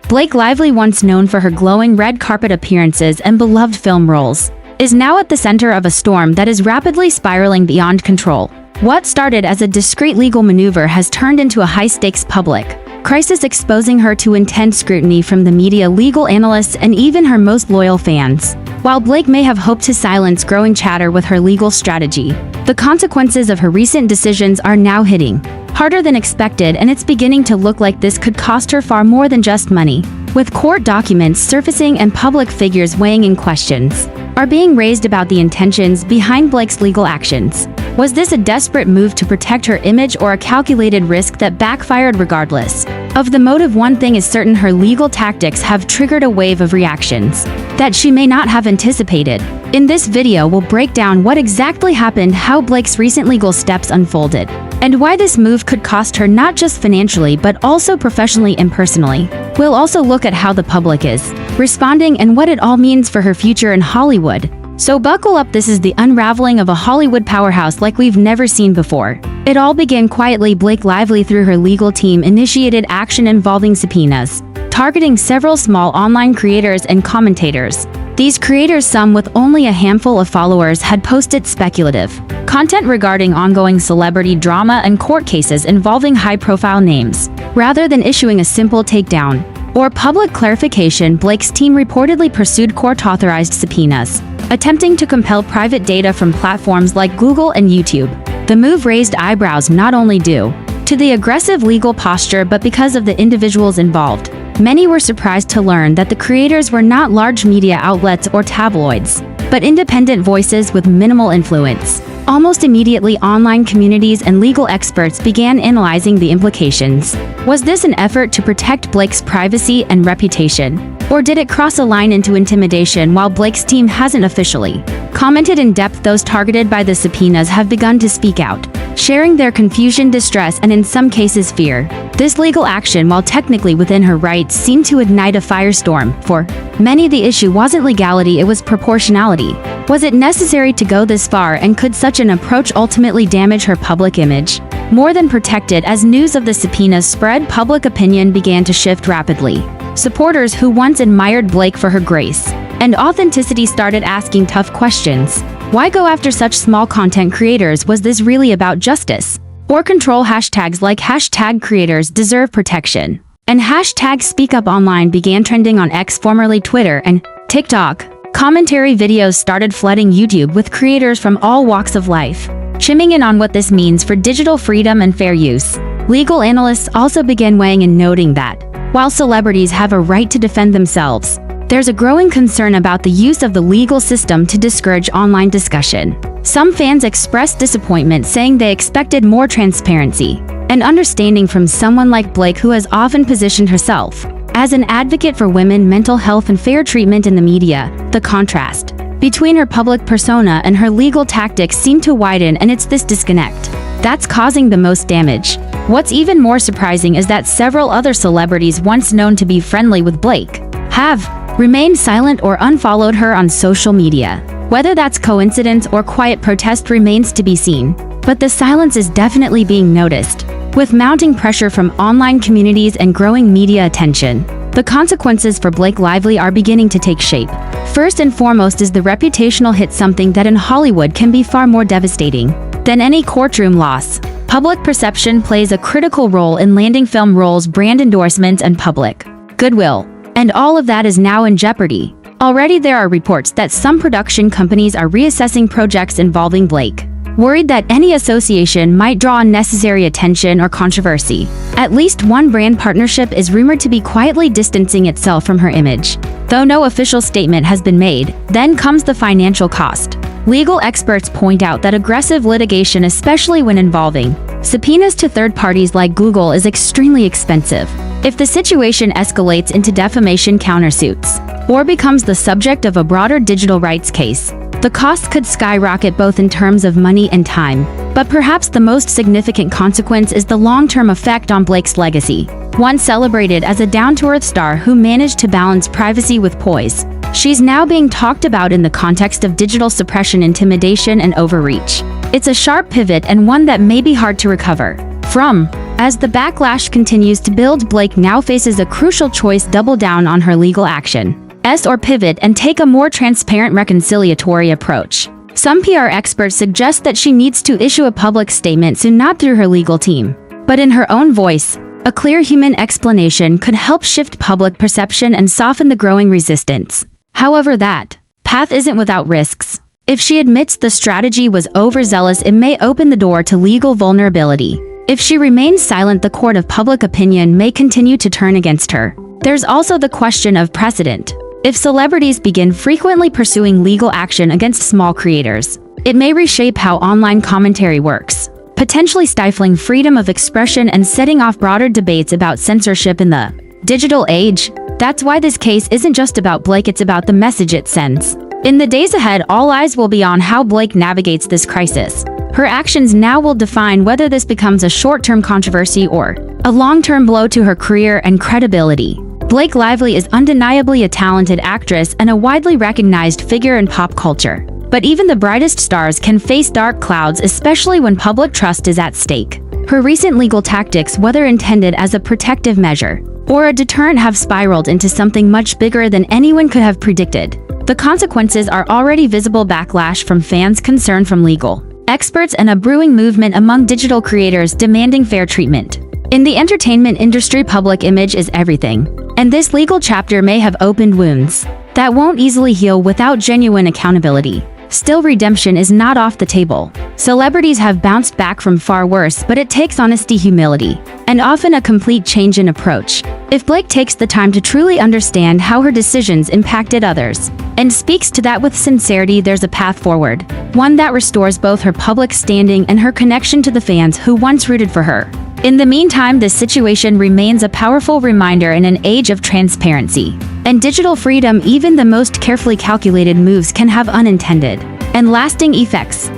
Blake Lively, once known for her glowing red carpet appearances and beloved film roles, is now at the center of a storm that is rapidly spiraling beyond control. What started as a discreet legal maneuver has turned into a high-stakes public crisis, exposing her to intense scrutiny from the media, legal analysts, and even her most loyal fans. While Blake may have hoped to silence growing chatter with her legal strategy, the consequences of her recent decisions are now hitting harder than expected, and it's beginning to look like this could cost her far more than just money. With court documents surfacing and public figures weighing in, questions are being raised about the intentions behind Blake's legal actions. Was this a desperate move to protect her image or a calculated risk that backfired? Regardless of the motive, one thing is certain: her legal tactics have triggered a wave of reactions that she may not have anticipated. In this video, we'll break down what exactly happened, how Blake's recent legal steps unfolded, and why this move could cost her not just financially but also professionally and personally. We'll also look at how the public is responding and what it all means for her future in Hollywood. So buckle up, this is the unraveling of a Hollywood powerhouse like we've never seen before. It all began quietly. Blake Lively, through her legal team, initiated action involving subpoenas, targeting several small online creators and commentators. These creators, some with only a handful of followers, had posted speculative content regarding ongoing celebrity drama and court cases involving high-profile names. Rather than issuing a simple takedown or public clarification, Blake's team reportedly pursued court-authorized subpoenas, attempting to compel private data from platforms like Google and YouTube. The move raised eyebrows not only due to the aggressive legal posture but because of the individuals involved. Many were surprised to learn that the creators were not large media outlets or tabloids, but independent voices with minimal influence. Almost immediately, online communities and legal experts began analyzing the implications. Was this an effort to protect Blake's privacy and reputation, or did it cross a line into intimidation? While Blake's team hasn't officially commented in depth, those targeted by the subpoenas have begun to speak out, sharing their confusion, distress, and in some cases fear. This legal action, while technically within her rights, seemed to ignite a firestorm. For many, the issue wasn't legality, it was proportionality. Was it necessary to go this far, and could such an approach ultimately damage her public image more than protect it? As news of the subpoenas spread, public opinion began to shift rapidly. Supporters who once admired Blake for her grace and authenticity started asking tough questions. Why go after such small content creators? Was this really about justice or control? Hashtags like #creators deserve protection and #SpeakUpOnline began trending on X, formerly Twitter, and TikTok. Commentary videos started flooding YouTube, with creators from all walks of life chiming in on what this means for digital freedom and fair use. Legal analysts also began weighing in, noting that while celebrities have a right to defend themselves, there's a growing concern about the use of the legal system to discourage online discussion. Some fans expressed disappointment, saying they expected more transparency and understanding from someone like Blake, who has often positioned herself as an advocate for women, mental health, and fair treatment in the media. The contrast between her public persona and her legal tactics seemed to widen, and it's this disconnect that's causing the most damage. What's even more surprising is that several other celebrities once known to be friendly with Blake have remained silent or unfollowed her on social media. Whether that's coincidence or quiet protest remains to be seen, but the silence is definitely being noticed. With mounting pressure from online communities and growing media attention, the consequences for Blake Lively are beginning to take shape. First and foremost is the reputational hit, something that in Hollywood can be far more devastating than any courtroom loss. Public perception plays a critical role in landing film roles, brand endorsements, and public goodwill, and all of that is now in jeopardy. Already there are reports that some production companies are reassessing projects involving Blake, worried that any association might draw unnecessary attention or controversy. At least one brand partnership is rumored to be quietly distancing itself from her image, though no official statement has been made. Then comes the financial cost. Legal experts point out that aggressive litigation, especially when involving subpoenas to third parties like Google, is extremely expensive. If the situation escalates into defamation countersuits or becomes the subject of a broader digital rights case, the costs could skyrocket, both in terms of money and time. But perhaps the most significant consequence is the long-term effect on Blake's legacy. Once celebrated as a down-to-earth star who managed to balance privacy with poise, she's now being talked about in the context of digital suppression, intimidation, and overreach. It's a sharp pivot, and one that may be hard to recover from. As the backlash continues to build, Blake now faces a crucial choice: double down on her legal action, or pivot and take a more transparent, reconciliatory approach. Some PR experts suggest that she needs to issue a public statement soon, not through her legal team, but in her own voice. A clear human explanation could help shift public perception and soften the growing resistance. However, that path isn't without risks. If she admits the strategy was overzealous, it may open the door to legal vulnerability. If she remains silent, the court of public opinion may continue to turn against her. There's also the question of precedent. If celebrities begin frequently pursuing legal action against small creators, it may reshape how online commentary works, potentially stifling freedom of expression and setting off broader debates about censorship in the digital age. That's why this case isn't just about Blake, it's about the message it sends. In the days ahead, all eyes will be on how Blake navigates this crisis. Her actions now will define whether this becomes a short-term controversy or a long-term blow to her career and credibility. Blake Lively is undeniably a talented actress and a widely recognized figure in pop culture. But even the brightest stars can face dark clouds, especially when public trust is at stake. Her recent legal tactics, whether intended as a protective measure or a deterrent, have spiraled into something much bigger than anyone could have predicted. The consequences are already visible: backlash from fans, concern from legal experts, and a brewing movement among digital creators demanding fair treatment. In the entertainment industry, public image is everything, and this legal chapter may have opened wounds that won't easily heal without genuine accountability. Still, redemption is not off the table. Celebrities have bounced back from far worse, but it takes honesty, humility, and often a complete change in approach. If Blake takes the time to truly understand how her decisions impacted others and speaks to that with sincerity, there's a path forward, one that restores both her public standing and her connection to the fans who once rooted for her. In the meantime, this situation remains a powerful reminder in an age of transparency and digital freedom. Even the most carefully calculated moves can have unintended and lasting effects.